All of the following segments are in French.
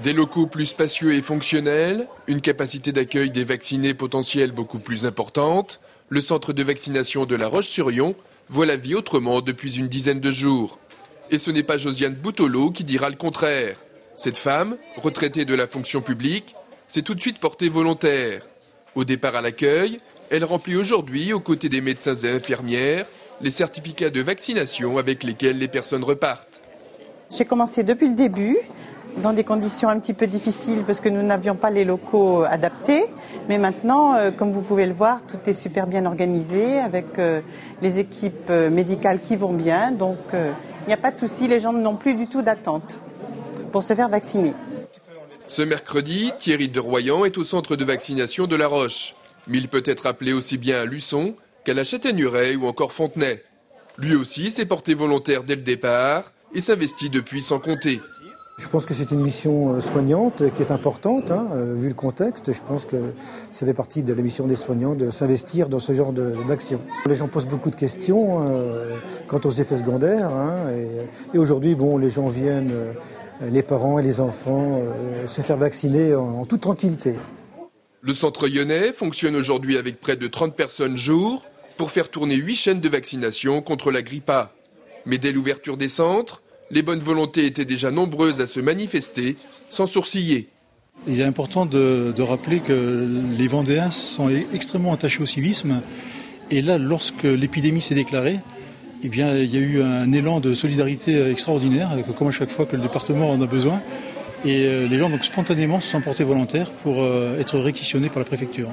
Des locaux plus spacieux et fonctionnels, une capacité d'accueil des vaccinés potentiels beaucoup plus importante, le centre de vaccination de La Roche-sur-Yon voit la vie autrement depuis une dizaine de jours. Et ce n'est pas Josiane Boutolo qui dira le contraire. Cette femme, retraitée de la fonction publique, s'est tout de suite portée volontaire. Au départ à l'accueil, elle remplit aujourd'hui, aux côtés des médecins et infirmières, les certificats de vaccination avec lesquels les personnes repartent. J'ai commencé depuis le début, dans des conditions un petit peu difficiles parce que nous n'avions pas les locaux adaptés. Mais maintenant, comme vous pouvez le voir, tout est super bien organisé avec les équipes médicales qui vont bien. Donc, il n'y a pas de souci, les gens n'ont plus du tout d'attente pour se faire vacciner. Ce mercredi, Thierry de Royan est au centre de vaccination de La Roche. Mais il peut être appelé aussi bien à Luçon qu'à la Châtaigneraie ou encore Fontenay. Lui aussi s'est porté volontaire dès le départ et s'investit depuis sans compter. Je pense que c'est une mission soignante qui est importante, vu le contexte. Je pense que ça fait partie de la mission des soignants de s'investir dans ce genre d'action. Les gens posent beaucoup de questions quant aux effets secondaires. Et aujourd'hui, les gens viennent, les parents et les enfants, se faire vacciner en toute tranquillité. Le centre lyonnais fonctionne aujourd'hui avec près de 30 personnes jour pour faire tourner 8 chaînes de vaccination contre la grippe A. Mais dès l'ouverture des centres, les bonnes volontés étaient déjà nombreuses à se manifester sans sourciller. Il est important de rappeler que les Vendéens sont extrêmement attachés au civisme. Et là, lorsque l'épidémie s'est déclarée, il y a eu un élan de solidarité extraordinaire, comme à chaque fois que le département en a besoin. Et les gens, donc, spontanément, se sont portés volontaires pour être réquisitionnés par la préfecture.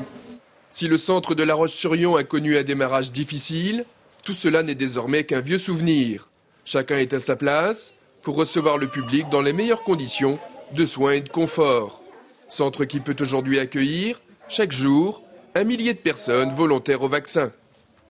Si le centre de La Roche-sur-Yon a connu un démarrage difficile, tout cela n'est désormais qu'un vieux souvenir. Chacun est à sa place pour recevoir le public dans les meilleures conditions de soins et de confort. Centre qui peut aujourd'hui accueillir, chaque jour, 1 millier de personnes volontaires au vaccin.